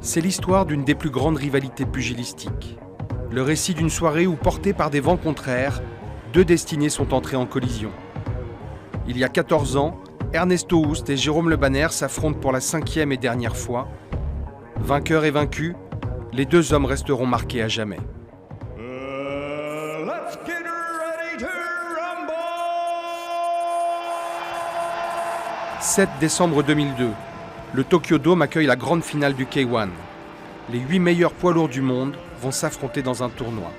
C'est l'histoire d'une des plus grandes rivalités pugilistiques. Le récit d'une soirée où, portés par des vents contraires, deux destinées sont entrées en collision. Il y a 14 ans, Ernesto Hoost et Jérôme Le Banner s'affrontent pour la 5e et dernière fois. Vainqueurs et vaincus, les deux hommes resteront marqués à jamais. 7 décembre 2002, le Tokyo Dome accueille la grande finale du K1. Les 8 meilleurs poids lourds du monde vont s'affronter dans un tournoi.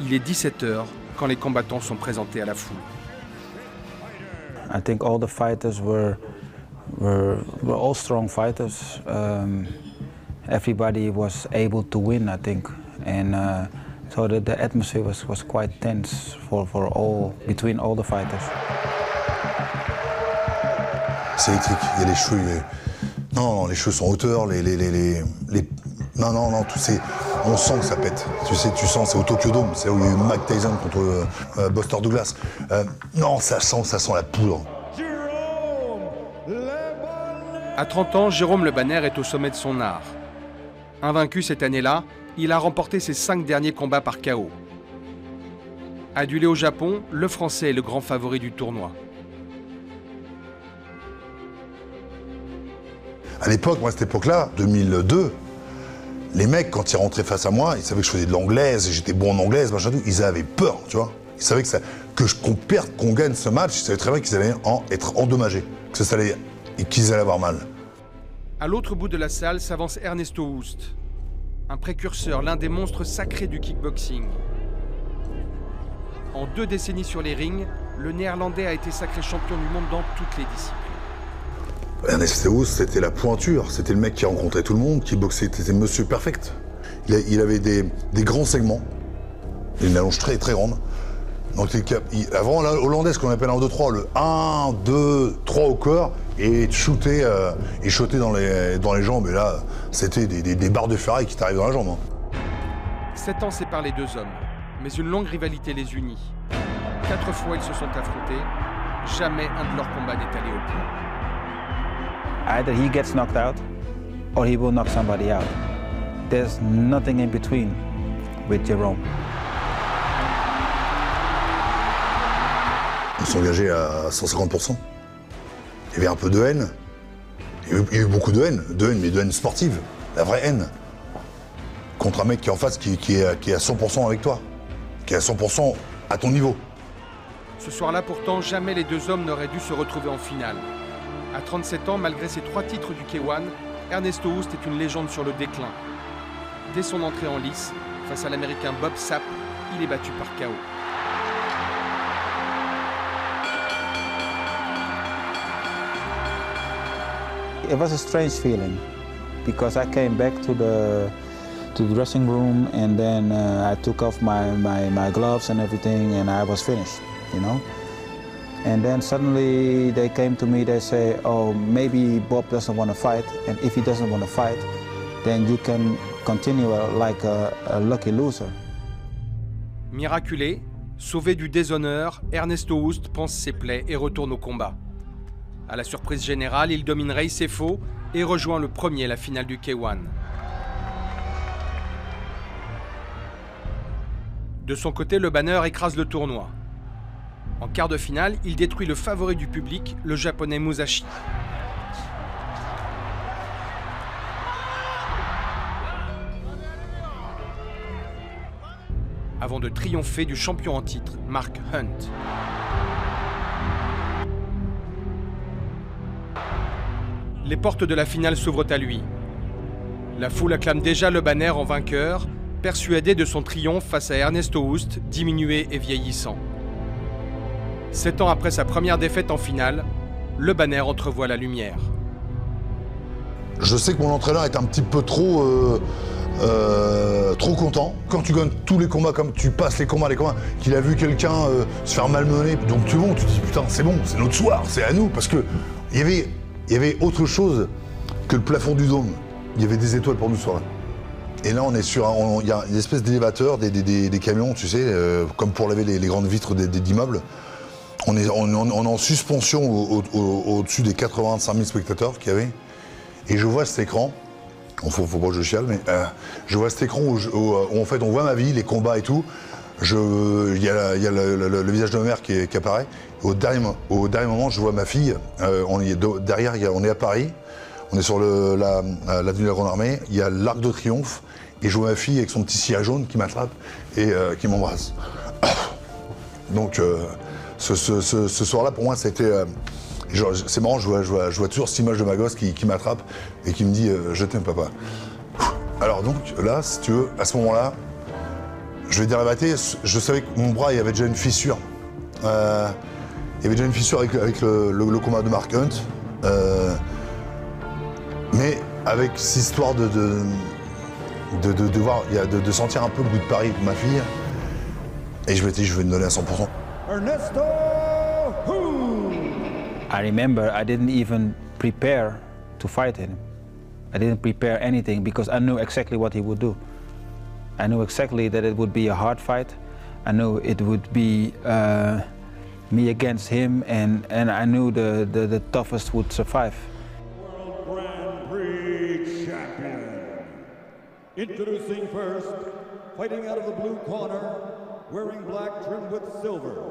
Il est 17h quand les combattants sont présentés à la foule. I think all the fighters were all strong fighters. Everybody was able to win, I think, and so the atmosphere was quite tense between all the fighters. C'est électrique. Il y a les cheveux. Non, les cheveux sont en hauteur. Non, tout c'est. On sent que ça pète. Tu sens, c'est au Tokyo Dome, c'est où il y a eu Mike Tyson contre Buster Douglas. Non, ça sent la poudre. À 30 ans, Jérôme Le Banner est au sommet de son art. Invaincu cette année-là, il a remporté ses 5 derniers combats par KO. Adulé au Japon, le Français est le grand favori du tournoi. À l'époque, moi, à cette époque-là, 2002, les mecs, quand ils rentraient face à moi, ils savaient que je faisais de l'anglaise et j'étais bon en anglaise, machin tout, ils avaient peur, tu vois. Ils savaient qu'on perde, qu'on gagne ce match, ils savaient très bien qu'ils allaient être endommagés, et qu'ils allaient avoir mal. À l'autre bout de la salle s'avance Ernesto Hoost, un précurseur, l'un des monstres sacrés du kickboxing. En 2 décennies sur les rings, le Néerlandais a été sacré champion du monde dans toutes les disciplines. Ernesto Hoost, c'était la pointure, c'était le mec qui rencontrait tout le monde, qui boxait, c'était monsieur perfect. Il avait des grands segments, une allonge très très grande. Donc avant la hollandaise, ce qu'on appelle un 1-2-3, le 1, 2, 3 au corps, et shooter dans les jambes. Et là, c'était des barres de ferraille qui t'arrivent dans la jambe. 7 ans séparent les deux hommes, mais une longue rivalité les unit. 4 fois ils se sont affrontés, jamais un de leurs combats n'est allé au point. Either he gets knocked out or he will knock somebody out. There's nothing in between with Jérôme. On s'engageait à 150%. Il y avait un peu de haine. Il y a eu beaucoup de haine, mais de haine sportive, la vraie haine. Contre un mec qui est en face, qui est à 100% avec toi, qui est à 100% à ton niveau. Ce soir-là, pourtant, jamais les deux hommes n'auraient dû se retrouver en finale. À 37 ans, malgré ses 3 titres du K1, Ernesto Hoost est une légende sur le déclin. Dès son entrée en lice, face à l'Américain Bob Sapp, il est battu par KO. It was a strange feeling because I came back to the dressing room and then I took off my gloves and everything and I was finished, you know. And then suddenly they came to me, they say, oh, maybe Bob doesn't want to fight, and if he doesn't want to fight, then you can continue like a lucky loser. Miraculé, sauvé du déshonneur, Ernesto Hoost pense ses plaies et retourne au combat. À la surprise générale, il domine Ray Sefo et rejoint le premier la finale du K1. De son côté, Le Banner écrase le tournoi. En quart de finale, il détruit le favori du public, le japonais Musashi. Avant de triompher du champion en titre, Mark Hunt. Les portes de la finale s'ouvrent à lui. La foule acclame déjà Le Banner en vainqueur, persuadé de son triomphe face à Ernesto Hoost, diminué et vieillissant. 7 ans après sa première défaite en finale, Le Banner entrevoit la lumière. Je sais que mon entraîneur est un petit peu trop content. Quand tu gagnes tous les combats, comme tu passes les combats, qu'il a vu quelqu'un se faire malmener, donc tu te dis putain c'est bon, c'est notre soir, c'est à nous. Parce que il y avait autre chose que le plafond du dôme. Il y avait des étoiles pour nous ce soir-là. Et là, on est il y a une espèce d'élévateur, des camions, tu sais, comme pour laver les grandes vitres d'immeubles. On est en suspension au-dessus des 85 000 spectateurs qu'il y avait. Et je vois cet écran, faut pas que je chiale, mais je vois cet écran où en fait on voit ma vie, les combats et tout. Il y a le visage de ma mère qui apparaît. Au dernier moment, je vois ma fille. Derrière, on est à Paris. On est sur l'avenue de la Grande Armée. Il y a l'Arc de Triomphe. Et je vois ma fille avec son petit ciliat jaune qui m'attrape et qui m'embrasse. Donc, ce soir-là, pour moi, c'était... c'est marrant, je vois toujours cette image de ma gosse qui m'attrape et qui me dit « Je t'aime, papa ». Alors donc, là, si tu veux, à ce moment-là, je vais dire la vérité, je savais que mon bras, il y avait déjà une fissure. Il y avait déjà une fissure avec le combat de Mark Hunt. Mais avec cette histoire de sentir un peu le goût de Paris pour ma fille. Et je me dis, je vais me donner à 100%. Ernesto Hoost. I remember I didn't even prepare to fight him. I didn't prepare anything because I knew exactly what he would do. I knew exactly that it would be a hard fight. I knew it would be me against him, and I knew the toughest would survive. World Grand Prix champion. Introducing first, fighting out of the blue corner, wearing black trimmed with silver.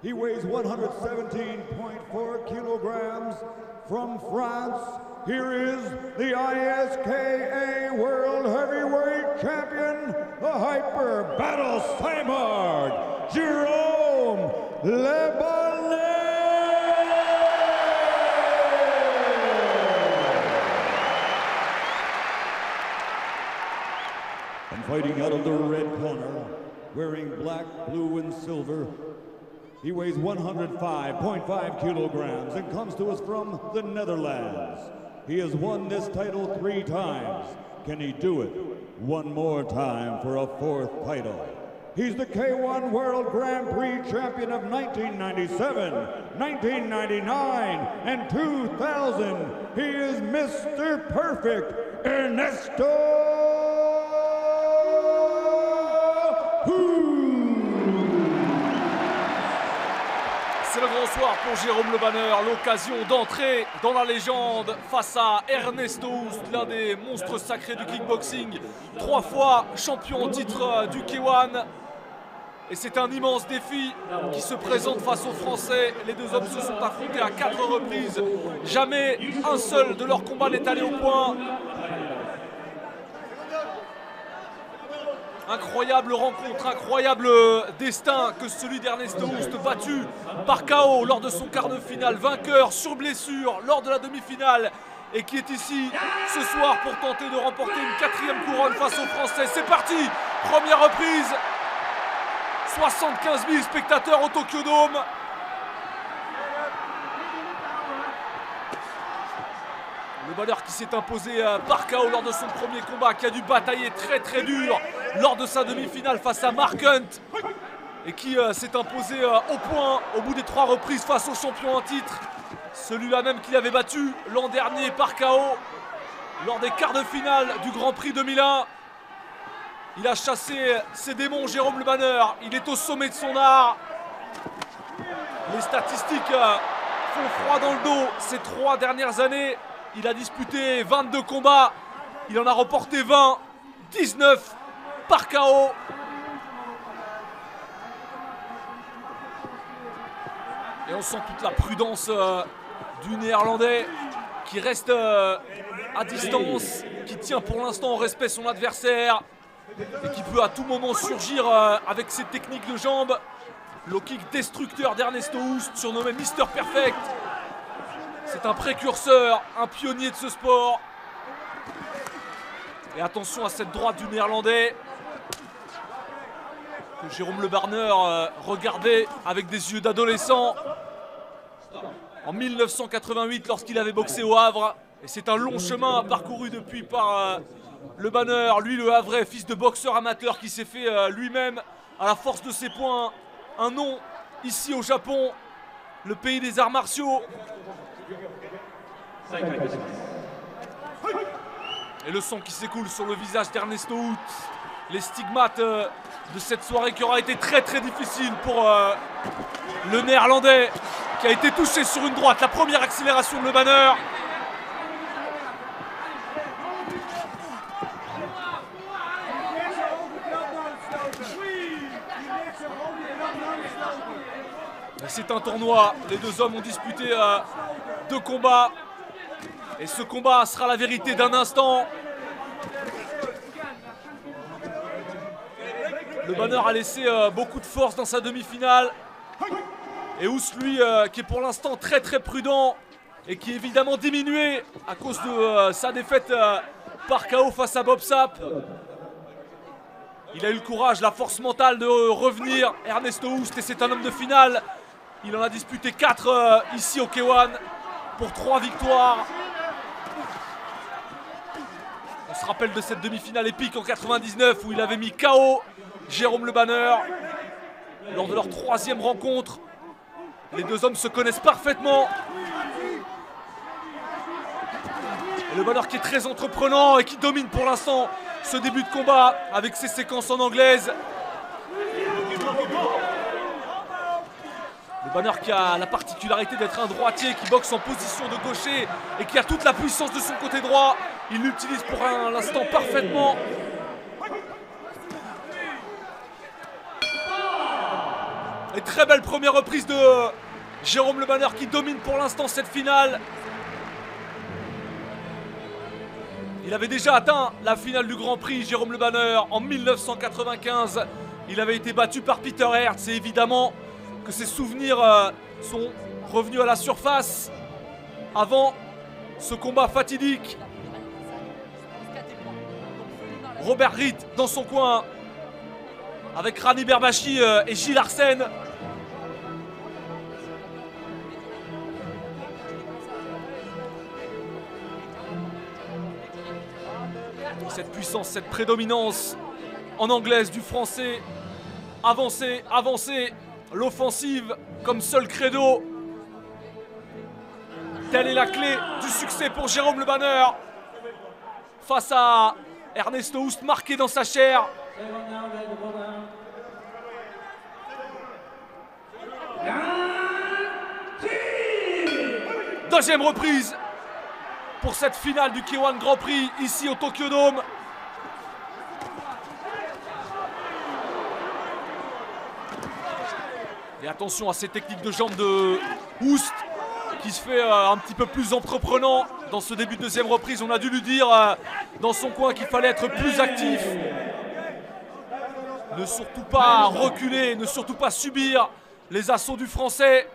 He weighs 117.4 kilograms. From France, here is the ISKA World Heavyweight Champion, the Hyper Battle Simard, Jerome Le Bonnet. And fighting out of the red corner, wearing black, blue, and silver, he weighs 105.5 kilograms and comes to us from the Netherlands. He has won this title 3 times. Can he do it one more time for a 4th title? He's the K1 World Grand Prix champion of 1997, 1999, and 2000. He is Mr. Perfect, Ernesto Hoost. C'est le grand soir pour Jérôme Le Banner, l'occasion d'entrer dans la légende face à Ernesto Hoost, l'un des monstres sacrés du kickboxing, 3 fois champion en titre du K1. Et c'est un immense défi qui se présente face aux Français. Les deux hommes se sont affrontés à 4 reprises. Jamais un seul de leurs combats n'est allé au point. Incroyable rencontre, incroyable destin que celui d'Ernesto Hoost, battu par KO lors de son quart de finale, vainqueur sur blessure lors de la demi-finale et qui est ici ce soir pour tenter de remporter une 4e couronne face aux Français. C'est parti, première reprise, 75 000 spectateurs au Tokyo Dome. Le Banner qui s'est imposé par KO lors de son premier combat, qui a dû batailler très dur lors de sa demi-finale face à Mark Hunt et qui s'est imposé au point au bout des 3 reprises face au champion en titre, celui-là même qu'il avait battu l'an dernier par KO lors des quarts de finale du Grand Prix 2001. Il a chassé ses démons, Jérôme Le Banner. Il est au sommet de son art. Les statistiques font froid dans le dos. Ces 3 dernières années, il a disputé 22 combats. Il en a remporté 20, 19 par KO. Et on sent toute la prudence du Néerlandais qui reste à distance, qui tient pour l'instant au respect son adversaire et qui peut à tout moment surgir avec ses techniques de jambes. Low kick destructeur d'Ernesto Hoost, surnommé Mr. Perfect. C'est un précurseur, un pionnier de ce sport. Et attention à cette droite du Néerlandais que Jérôme Le Banner regardait avec des yeux d'adolescent en 1988 lorsqu'il avait boxé au Havre. Et c'est un long chemin parcouru depuis par Le Banner, lui le Havrais, fils de boxeur amateur qui s'est fait lui-même à la force de ses poings un nom ici au Japon, le pays des arts martiaux. Et le sang qui s'écoule sur le visage d'Ernesto Hoost. Les stigmates de cette soirée qui aura été très difficile pour le Néerlandais qui a été touché sur une droite. La première accélération de Le Banner. c'est un tournoi. Les deux hommes ont disputé 2 combats. Et ce combat sera la vérité d'un instant. Le Banner a laissé beaucoup de force dans sa demi-finale. Et Ous, lui, qui est pour l'instant très très prudent et qui est évidemment diminué à cause de sa défaite par KO face à Bob Sapp. Il a eu le courage, la force mentale de revenir. Ernesto Hoost, et c'est un homme de finale. Il en a disputé 4 ici au K1 pour 3 victoires. On se rappelle de cette demi-finale épique en 99 où il avait mis KO Jérôme Le Banner lors de leur 3e rencontre. Les deux hommes se connaissent parfaitement. Et Le Banner qui est très entreprenant et qui domine pour l'instant ce début de combat avec ses séquences en anglaise. Le Banner qui a la particularité d'être un droitier qui boxe en position de gaucher et qui a toute la puissance de son côté droit. Il l'utilise pour l'instant parfaitement. Et très belle première reprise de Jérôme Le Banner qui domine pour l'instant cette finale. Il avait déjà atteint la finale du Grand Prix, Jérôme Le Banner, en 1995. Il avait été battu par Peter Hertz et évidemment que ses souvenirs sont revenus à la surface avant ce combat fatidique. Robert Reed dans son coin avec Rani Berbachi et Gilles Arsène. Cette puissance, cette prédominance en anglaise du français. Avancer, avancer, l'offensive comme seul credo. Telle est la clé du succès pour Jérôme Le Banner face à Ernesto Hoost, marqué dans sa chair. Deuxième reprise pour cette finale du K1 Grand Prix ici au Tokyo Dome. Et attention à ces techniques de jambes de Hoost qui se fait un petit peu plus entreprenant dans ce début de deuxième reprise. On a dû lui dire dans son coin qu'il fallait être plus actif. Ne surtout pas reculer, ne surtout pas subir les assauts du Français.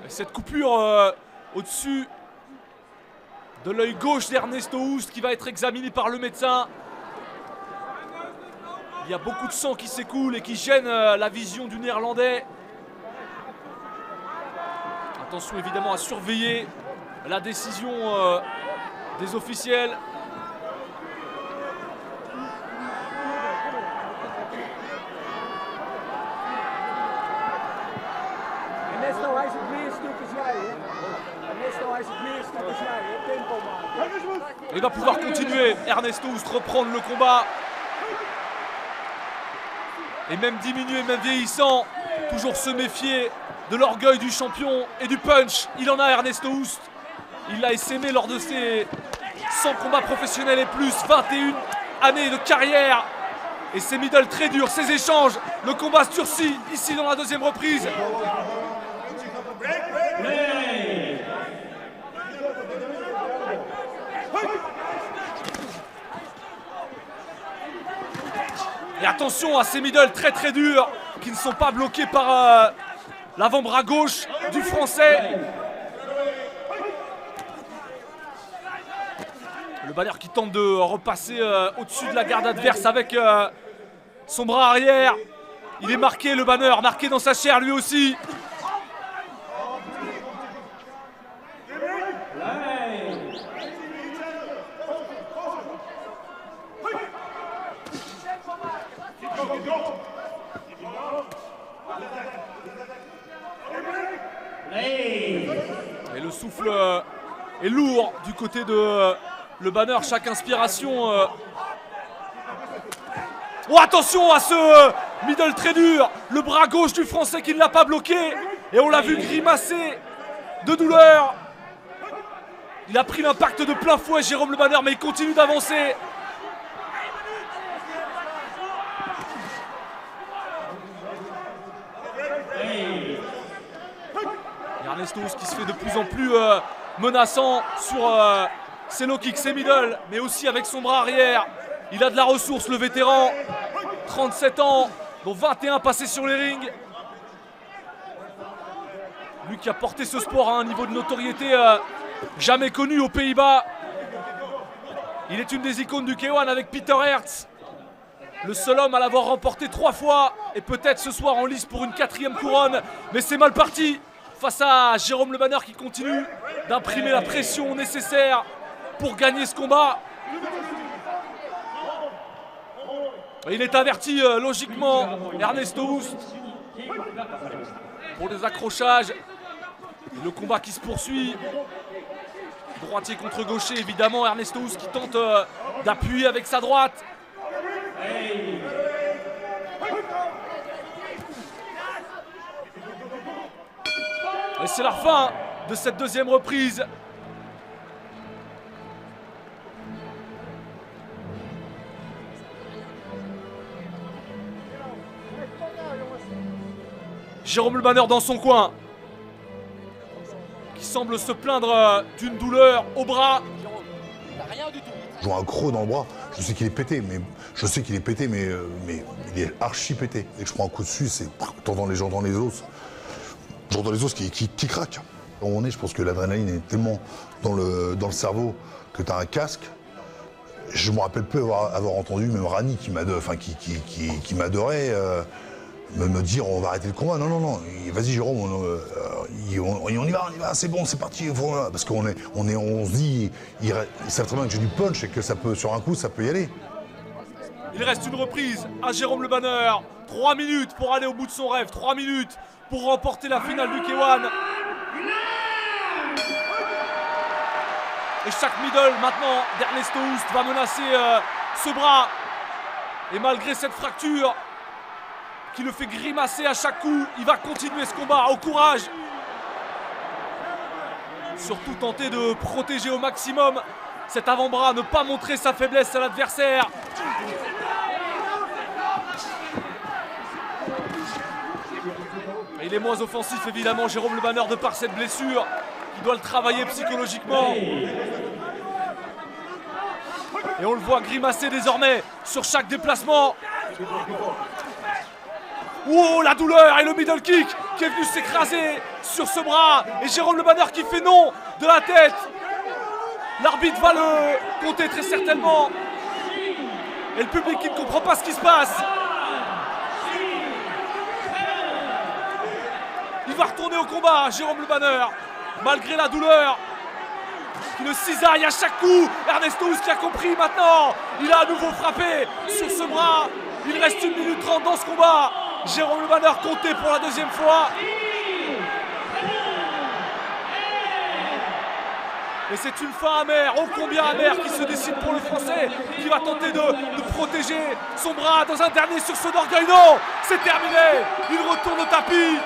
Et cette coupure au-dessus de l'œil gauche d'Ernesto Hoost qui va être examiné par le médecin. Il y a beaucoup de sang qui s'écoule et qui gêne la vision du Néerlandais. Attention évidemment à surveiller la décision des officiels. Il va pouvoir continuer, Ernesto Hoost, reprendre le combat. Et même diminué, même vieillissant, toujours se méfier de l'orgueil du champion et du punch. Il en a, Ernesto Hoost. Il l'a essaimé lors de ses 100 combats professionnels et plus, 21 années de carrière. Et ses middle très durs, ses échanges. Le combat se durcit ici dans la deuxième reprise. Et attention à ces middle très très durs qui ne sont pas bloqués par l'avant-bras gauche du Français. Le Banner qui tente de repasser au-dessus de la garde adverse avec son bras arrière. Il est marqué, le Banner, marqué dans sa chair lui aussi. Et le souffle est lourd du côté de Le Banner, chaque inspiration. Oh, attention à ce middle très dur, le bras gauche du Français qui ne l'a pas bloqué. Et on l'a vu grimacer de douleur. Il a pris l'impact de plein fouet, Jérôme Le Banner, mais il continue d'avancer. Ernesto Hoost qui se fait de plus en plus menaçant sur ses low kicks, ses middle, mais aussi avec son bras arrière. Il a de la ressource, le vétéran. 37 ans, dont 21 passés sur les rings. Lui qui a porté ce sport à un niveau de notoriété jamais connu aux Pays-Bas. Il est une des icônes du K1 avec Peter Hertz. Le seul homme à l'avoir remporté 3 fois et peut-être ce soir en lice pour une 4e couronne. Mais c'est mal parti face à Jérôme Le Banner qui continue d'imprimer la pression nécessaire pour gagner ce combat. Il est averti logiquement, Ernesto Hoost, pour des accrochages. Le combat qui se poursuit. Droitier contre gaucher, évidemment. Ernesto Hoost qui tente d'appuyer avec sa droite. Et c'est la fin de cette 2e reprise. Jérôme Le Banner dans son coin, qui semble se plaindre d'une douleur au bras. J'ai un croc dans le bras, je sais qu'il est pété, mais il est archi pété. Et que je prends un coup dessus, c'est t'entends les gens dans les os. J'entends les os qui craquent. À un moment donné, je pense que l'adrénaline est tellement dans le cerveau que tu as un casque. Je me rappelle peu avoir entendu même Rani qui m'adorait me dire on va arrêter le combat. Non, vas-y Jérôme, on y va, c'est bon, c'est parti. Voilà. Parce qu'on se dit, ils savent très bien que j'ai du punch et que ça peut, sur un coup, ça peut y aller. Il reste une reprise à Jérôme Le Banner. 3 minutes pour aller au bout de son rêve. 3 minutes pour remporter la finale du K1. Et chaque middle maintenant d'Ernesto Hoost va menacer ce bras. Et malgré cette fracture qui le fait grimacer à chaque coup, il va continuer ce combat au courage. Surtout tenter de protéger au maximum cet avant-bras, ne pas montrer sa faiblesse à l'adversaire. Il est moins offensif évidemment, Jérôme Le Banner, de par cette blessure. Il doit le travailler psychologiquement. Et on le voit grimacer désormais sur chaque déplacement. Oh, la douleur et le middle kick qui est venu s'écraser sur ce bras. Et Jérôme Le Banner qui fait non de la tête. L'arbitre va le compter très certainement. Et le public qui ne comprend pas ce qui se passe. Il va retourner au combat, Jérôme Le Banner, malgré la douleur qui le cisaille à chaque coup. Ernesto Hoost qui a compris maintenant. Il a à nouveau frappé sur ce bras. Il reste 1 minute 30 dans ce combat. Jérôme Le Banner compté pour la 2e fois. Et c'est une fin amère, ô combien amère, qui se décide pour le Français, qui va tenter de protéger son bras dans un dernier sursaut d'orgueil. Non, c'est terminé. Il retourne au tapis.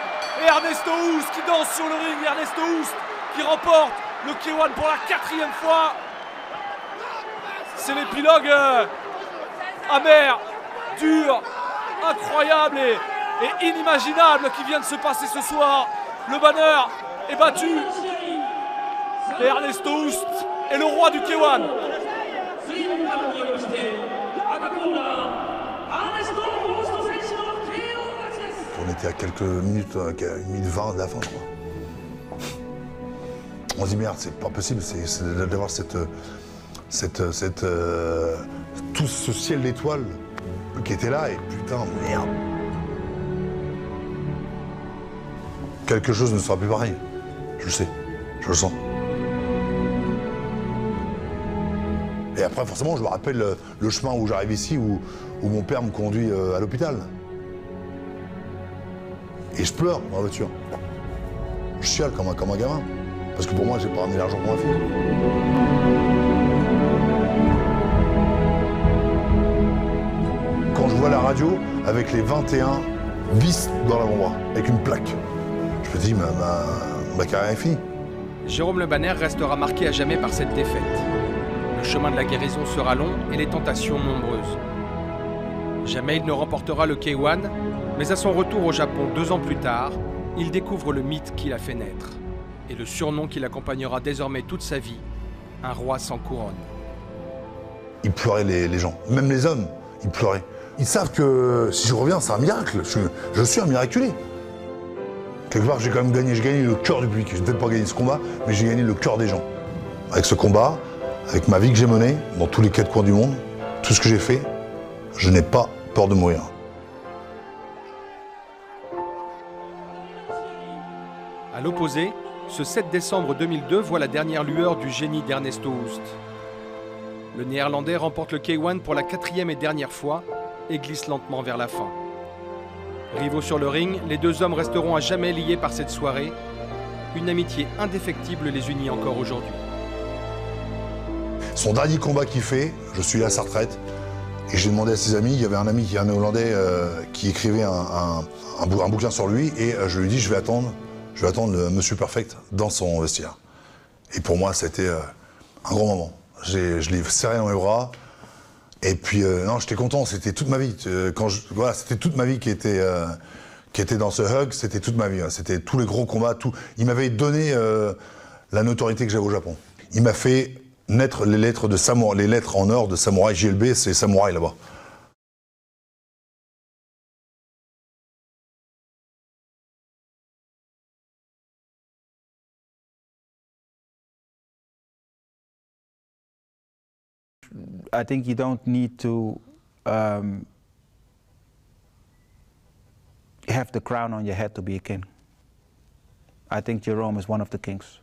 Et Ernesto Hoost qui danse sur le ring. Ernesto Hoost qui remporte le K1 pour la 4e fois. C'est l'épilogue amer, dur, incroyable et inimaginable qui vient de se passer ce soir. Le Banner est battu. Et Ernesto Hoost est le roi du K1. On était à quelques minutes, à 1 minute 20 de la fin, je crois. On se dit merde, c'est pas possible, c'est d'avoir tout ce ciel d'étoiles qui était là, et putain, merde. Quelque chose ne sera plus pareil. Je le sais, je le sens. Et après, forcément, je me rappelle le chemin où j'arrive ici, où mon père me conduit à l'hôpital. Et je pleure dans la voiture. Je chiale comme un gamin. Parce que pour moi, j'ai pas ramené l'argent pour ma fille. Quand je vois la radio avec les 21 vis dans l'avant-bras, avec une plaque, je me dis, ma carrière est finie. Jérôme Le Banner restera marqué à jamais par cette défaite. Le chemin de la guérison sera long et les tentations nombreuses. Jamais il ne remportera le K1, mais à son retour au Japon 2 ans plus tard, il découvre le mythe qui l'a fait naître. et le surnom qui l'accompagnera désormais toute sa vie, un roi sans couronne. Ils pleuraient les gens, même les hommes, ils pleuraient. Ils savent que si je reviens, c'est un miracle. Je suis un miraculé. Quelque part, j'ai quand même gagné, j'ai gagné le cœur du public. J'ai peut-être pas gagné ce combat, mais j'ai gagné le cœur des gens. Avec ce combat, avec ma vie que j'ai menée, dans tous les 4 coins du monde, tout ce que j'ai fait, je n'ai pas peur de mourir. À l'opposé, ce 7 décembre 2002 voit la dernière lueur du génie d'Ernesto Hoost. Le Néerlandais remporte le K1 pour la 4e et dernière fois et glisse lentement vers la fin. Rivaux sur le ring, les deux hommes resteront à jamais liés par cette soirée. Une amitié indéfectible les unit encore aujourd'hui. Son dernier combat qu'il fait, je suis à sa retraite, et j'ai demandé à ses amis, il y avait un ami qui est un Hollandais qui écrivait un bouquin sur lui, et je lui ai dit je vais attendre le Monsieur Perfect dans son vestiaire. Et pour moi, c'était un grand moment. Je l'ai serré dans mes bras. Et puis, non, j'étais content, c'était toute ma vie. Voilà, c'était toute ma vie qui était dans ce hug, c'était toute ma vie. C'était tous les gros combats, tout. Il m'avait donné la notoriété que j'avais au Japon. Il m'a fait naître les lettres de samouraï, les lettres en or de samouraï. JLB, c'est samouraï là-bas. I think you don't need to have the crown on your head to be a king. I think Jerome is one of the kings.